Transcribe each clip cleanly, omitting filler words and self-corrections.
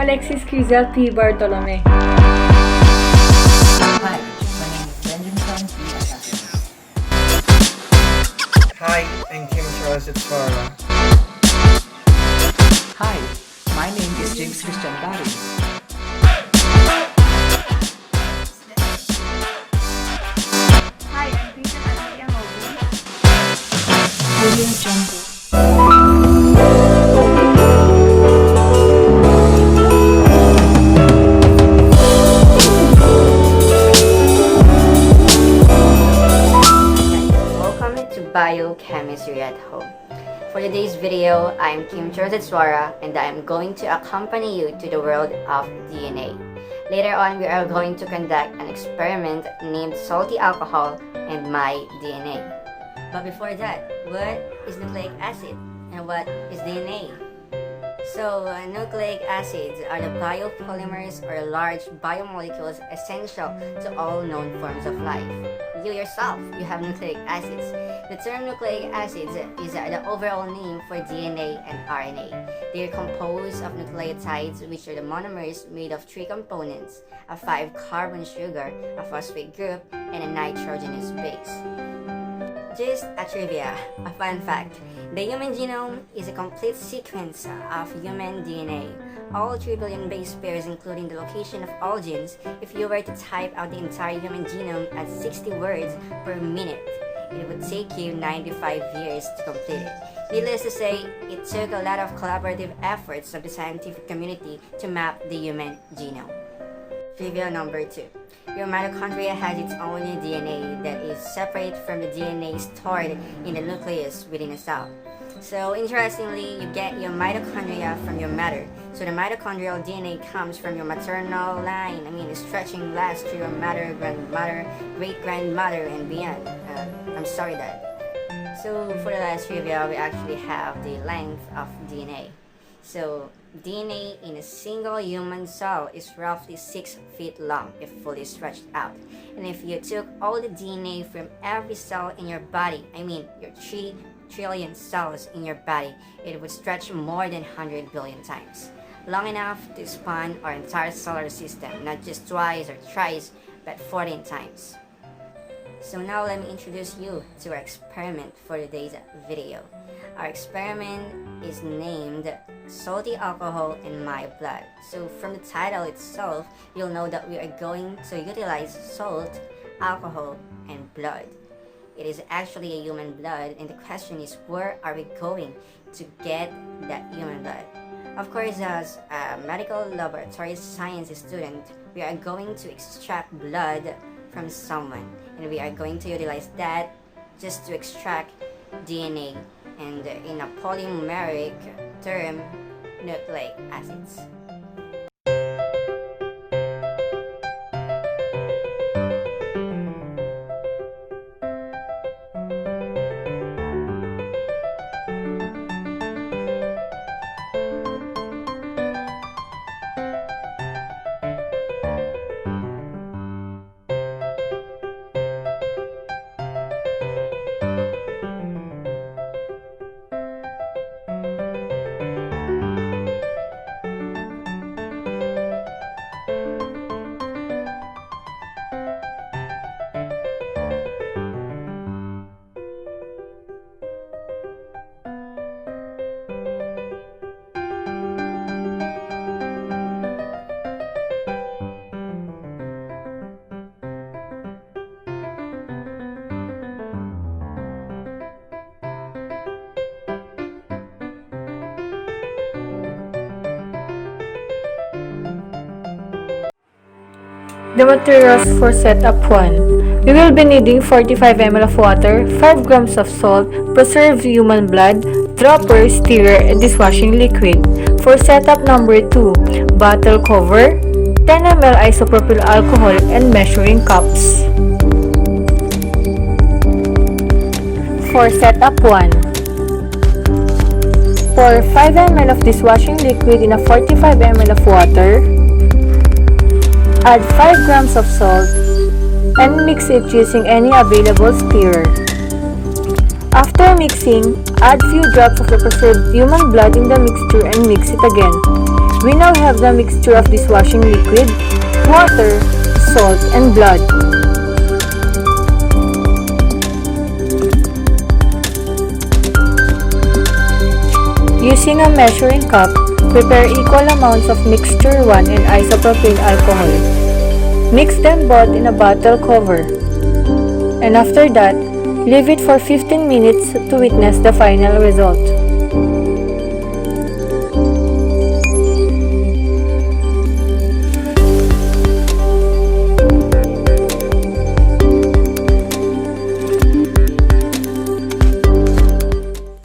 Alexis Crizel P. Bartolome. Hi, my name is Benjamin P. Assassins. Hi, I'm Kim Charles Itzvara. Hi, my name is James Christian Barry. Hi, I'm Peter Anaya Hobu. Audio Jungle. Welcome to Biochemistry at Home. For today's video, I'm Kim Charles and I'm going to accompany you to the world of DNA. Later on, we are going to conduct an experiment named salty alcohol and my DNA. But before that, what is nucleic acid and what is DNA? So, nucleic acids are the biopolymers or large biomolecules essential to all known forms of life. You yourself, you have nucleic acids. The term nucleic acids is the overall name for DNA and RNA. They are composed of nucleotides, which are the monomers made of three components: a 5-carbon sugar, a phosphate group, and a nitrogenous base. Just a trivia, a fun fact. The human genome is a complete sequence of human DNA. All 3 billion base pairs, including the location of all genes. If you were to type out the entire human genome at 60 words per minute, it would take you 95 years to complete it. Needless to say, it took a lot of collaborative efforts of the scientific community to map the human genome. Trivia number 2. Your mitochondria has its own DNA that is separate from the DNA stored in the nucleus within a cell. So interestingly, you get your mitochondria from your mother. So the mitochondrial DNA comes from your maternal line, stretching last to your mother, grandmother, great-grandmother, and beyond. I'm sorry, Dad. So for the last trivia, we actually have the length of DNA. So DNA in a single human cell is roughly 6 feet long if fully stretched out. And if you took all the DNA from every cell in your body, your 3 trillion cells in your body, it would stretch more than 100 billion times. Long enough to span our entire solar system, not just twice or thrice, but 14 times. So now let me introduce you to our experiment for today's video. Our experiment is named Salty Alcohol in My Blood. So from the title itself, you'll know that we are going to utilize salt, alcohol, and blood. It is actually a human blood, and the question is, where are we going to get that human blood? Of course, as a medical laboratory science student, we are going to extract blood from someone, and we are going to utilize that just to extract DNA, and in a polymeric term, nucleic acids. The materials for setup 1. We will be needing 45 ml of water, 5 grams of salt, preserved human blood, dropper, stirrer, and dishwashing liquid. For setup number 2, bottle cover, 10 ml isopropyl alcohol, and measuring cups. For setup 1, pour 5 ml of dishwashing liquid in a 45 ml of water. Add 5 grams of salt and mix it using any available stirrer. After mixing, add few drops of the preserved human blood in the mixture and mix it again. We now have the mixture of dishwashing liquid, water, salt, and blood. Using a measuring cup, prepare equal amounts of mixture 1 and isopropyl alcohol. Mix them both in a bottle cover. And after that, leave it for 15 minutes to witness the final result.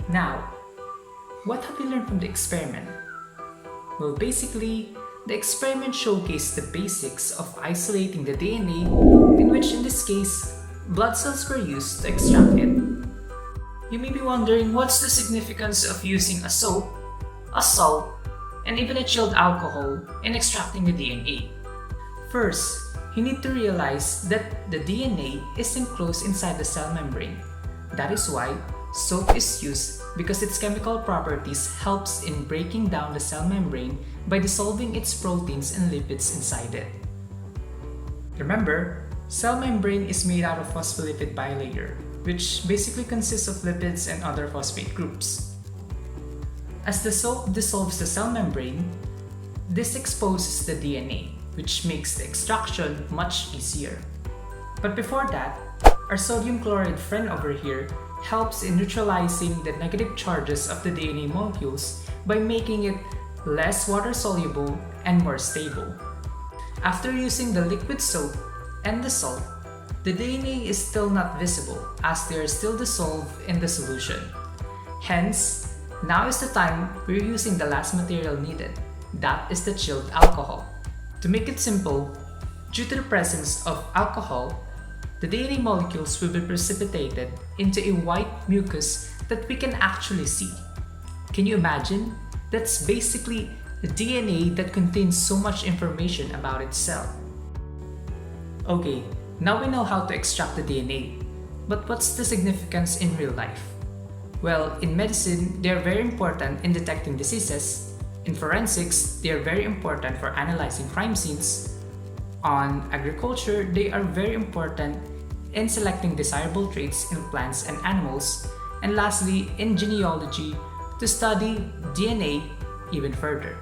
Now, what have we learned from the experiment? Well, basically, the experiment showcased the basics of isolating the DNA, in which in this case, blood cells were used to extract it. You may be wondering what's the significance of using a soap, a salt, and even a chilled alcohol in extracting the DNA. First, you need to realize that the DNA is enclosed inside the cell membrane. That is why soap is used, because its chemical properties helps in breaking down the cell membrane by dissolving its proteins and lipids inside it. Remember, cell membrane is made out of phospholipid bilayer, which basically consists of lipids and other phosphate groups. As the soap dissolves the cell membrane, this exposes the DNA, which makes the extraction much easier. But before that, our sodium chloride friend over here helps in neutralizing the negative charges of the DNA molecules by making it less water-soluble and more stable. After using the liquid soap and the salt, the DNA is still not visible as they are still dissolved in the solution. Hence, now is the time we're using the last material needed, that is the chilled alcohol. To make it simple, due to the presence of alcohol, the DNA molecules will be precipitated into a white mucus that we can actually see. Can you imagine? That's basically the DNA that contains so much information about its cell. Okay, now we know how to extract the DNA, but what's the significance in real life? Well, in medicine, they are very important in detecting diseases. In forensics, they are very important for analyzing crime scenes. On agriculture, they are very important in selecting desirable traits in plants and animals. And lastly, in genealogy, to study DNA even further.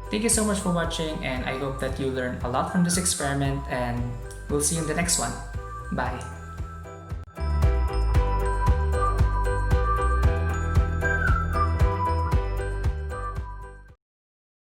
Thank you so much for watching, and I hope that you learned a lot from this experiment, and we'll see you in the next one. Bye!